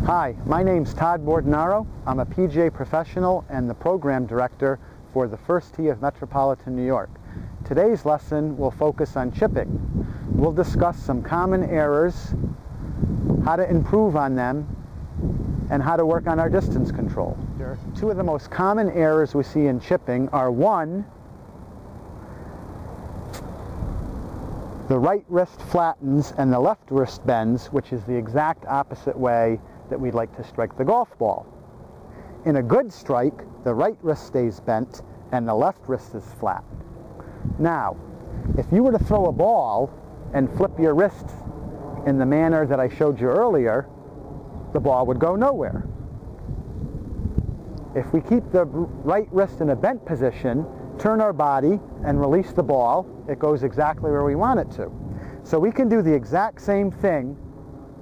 Hi, my name's Todd I'm a PGA professional and the program director for the First Tee of Metropolitan New York. Today's lesson will focus on chipping. We'll discuss some common errors, how to improve on them, and how to work on our distance control. Two of the most common errors we see in chipping are: one, the right wrist flattens and the left wrist bends, which is the exact opposite way that we'd like to strike the golf ball. In a good strike, the right wrist stays bent and the left wrist is flat. Now, if you were to throw a ball and flip your wrist in the manner that I showed you earlier, the ball would go nowhere. If we keep the right wrist in a bent position, turn our body and release the ball, it goes exactly where we want it to. So we can do the exact same thing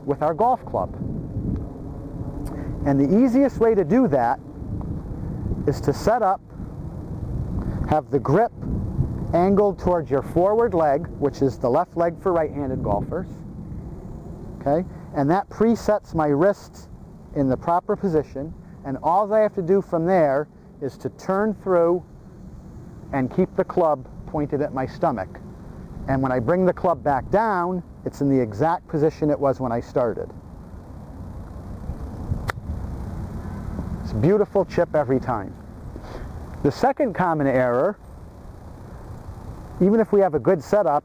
with our golf club. And the easiest way to do that is to set up, have the grip angled towards your forward leg, which is the left leg for right-handed golfers. Okay? And that presets my wrists in the proper position, and all I have to do from there is to turn through and keep the club pointed at my stomach. And when I bring the club back down, it's in the exact position it was when I started. It's a beautiful chip every time. The second common error, even if we have a good setup,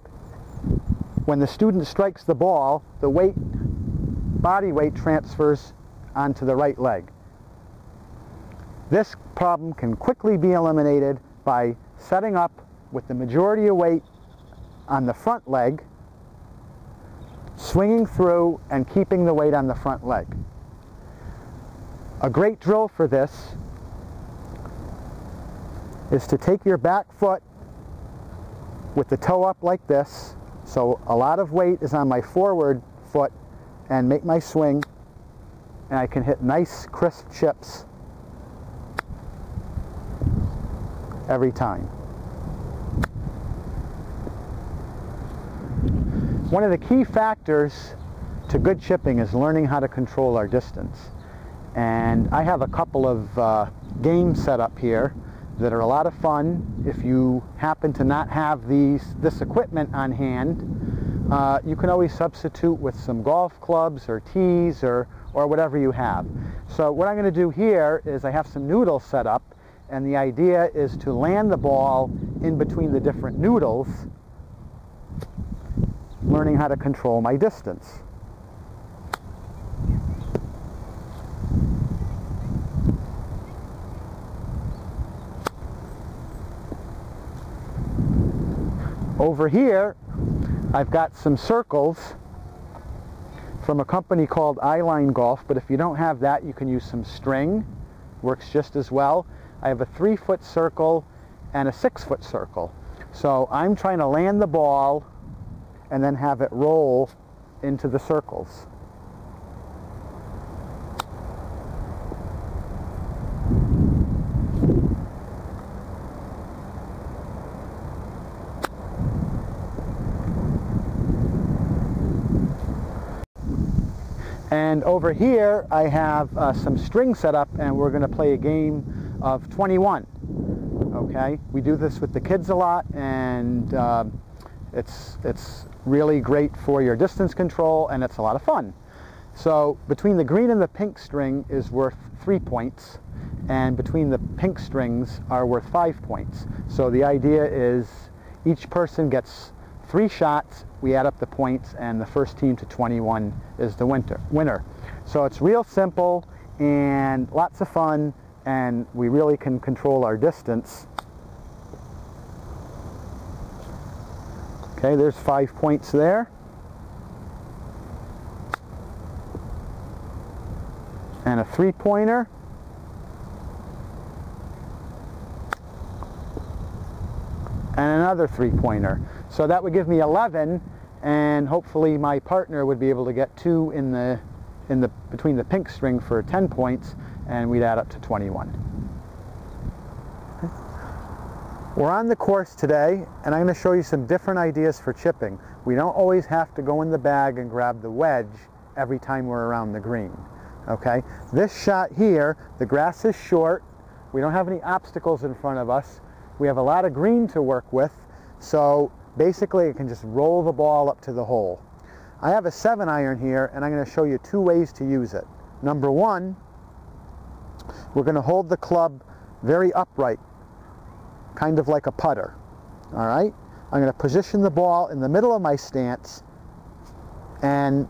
when the student strikes the ball, the body weight transfers onto the right leg. This problem can quickly be eliminated by setting up with the majority of weight on the front leg, swinging through and keeping the weight on the front leg. A great drill for this is to take your back foot with the toe up like this, so a lot of weight is on my forward foot, and make my swing, and I can hit nice crisp chips every time. One of the key factors to good chipping is learning how to control our distance. And I have a couple of games set up here that are a lot of fun. If you happen to not have this equipment on hand, you can always substitute with some golf clubs or tees or whatever you have. So what I'm going to do here is I have some noodles set up, and the idea is to land the ball in between the different noodles, learning how to control my distance. Over here, I've got some circles from a company called Eyeline Golf, but if you don't have that, you can use some string. Works just as well. I have a 3-foot circle and a 6-foot circle. So I'm trying to land the ball and then have it roll into the circles. And over here I have some string set up, and we're going to play a game of 21. Okay, we do this with the kids a lot, and it's really great for your distance control, and it's a lot of fun. So between the green and the pink string is worth 3 points, and between the pink strings are worth 5 points. So the idea is each person gets 3 shots, we add up the points, and the first team to 21 is the winner. So it's real simple and lots of fun, and we really can control our distance. Okay, there's 5 points there. And a 3-pointer. And another 3-pointer. So that would give me 11, and hopefully my partner would be able to get 2 between the pink string for 10 points, and we'd add up to 21. We're on the course today, and I'm going to show you some different ideas for chipping. We don't always have to go in the bag and grab the wedge every time we're around the green. Okay, this shot here, the grass is short, we don't have any obstacles in front of us, we have a lot of green to work with, so basically I can just roll the ball up to the hole. I have a 7-iron here, and I'm going to show you 2 ways to use it. Number 1, we're going to hold the club very upright, kind of like a putter. All right? I'm going to position the ball in the middle of my stance and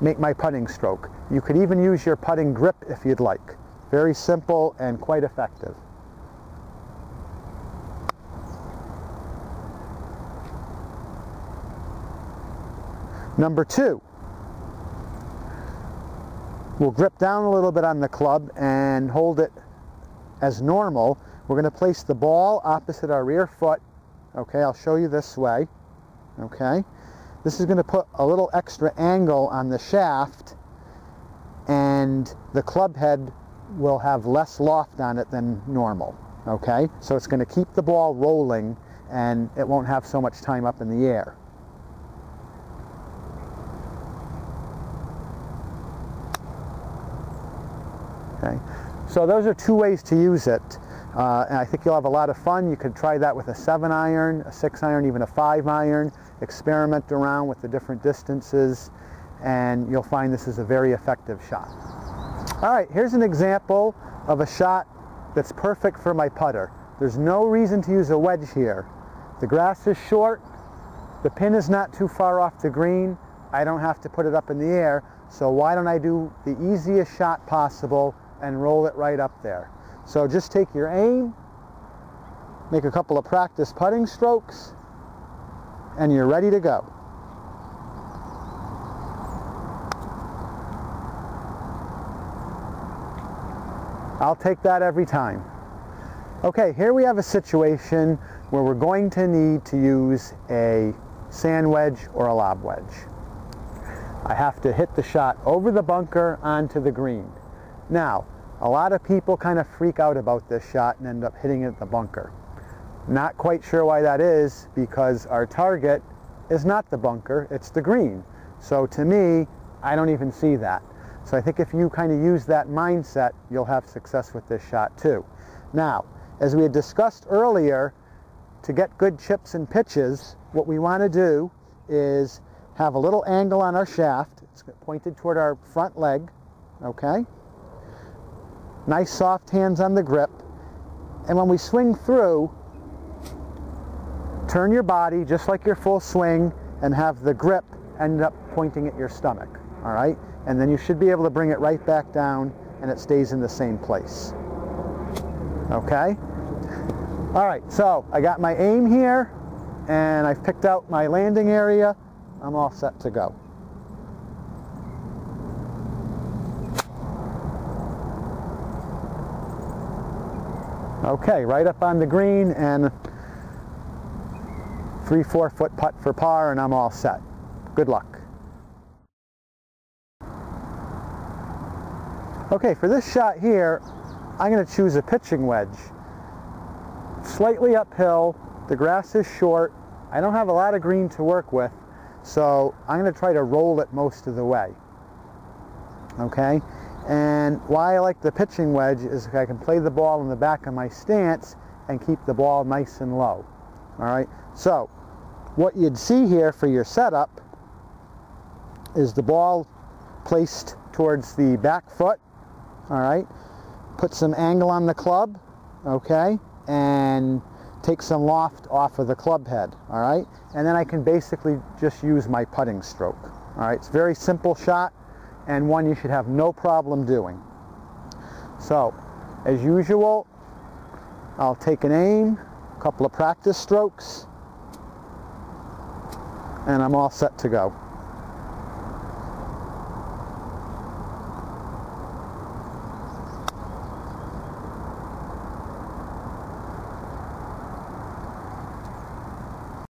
make my putting stroke. You could even use your putting grip if you'd like. Very simple and quite effective. Number 2, we'll grip down a little bit on the club and hold it as normal. We're going to place the ball opposite our rear foot. Okay, I'll show you this way. Okay, this is going to put a little extra angle on the shaft, and the club head will have less loft on it than normal. Okay, so it's going to keep the ball rolling and it won't have so much time up in the air. Okay, so those are 2 ways to use it, and I think you'll have a lot of fun. You could try that with a 7-iron, a 6-iron, even a 5-iron. Experiment around with the different distances, and you'll find this is a very effective shot. All right, here's an example of a shot that's perfect for my putter. There's no reason to use a wedge here. The grass is short, the pin is not too far off the green, I don't have to put it up in the air, so why don't I do the easiest shot possible and roll it right up there. So just take your aim, make a couple of practice putting strokes, and you're ready to go. I'll take that every time. Okay, here we have a situation where we're going to need to use a sand wedge or a lob wedge. I have to hit the shot over the bunker onto the green. Now, a lot of people kind of freak out about this shot and end up hitting it at the bunker. Not quite sure why that is, because our target is not the bunker, it's the green. So to me, I don't even see that. So I think if you kind of use that mindset, you'll have success with this shot too. Now, as we had discussed earlier, to get good chips and pitches, what we want to do is have a little angle on our shaft. It's pointed toward our front leg, okay? Nice soft hands on the grip. And when we swing through, turn your body just like your full swing and have the grip end up pointing at your stomach, all right? And then you should be able to bring it right back down and it stays in the same place. Okay? All right, so I got my aim here and I've picked out my landing area. I'm all set to go. Okay, right up on the green and 3-4 foot putt for par, and I'm all set. Good luck. Okay, for this shot here, I'm going to choose a pitching wedge. Slightly uphill, the grass is short, I don't have a lot of green to work with, so I'm going to try to roll it most of the way. Okay? And why I like the pitching wedge is I can play the ball in the back of my stance and keep the ball nice and low. All right? So, what you'd see here for your setup is the ball placed towards the back foot. All right? Put some angle on the club, okay? And take some loft off of the club head, all right? And then I can basically just use my putting stroke. All right? It's a very simple shot, and one you should have no problem doing. So, as usual, I'll take an aim, a couple of practice strokes, and I'm all set to go.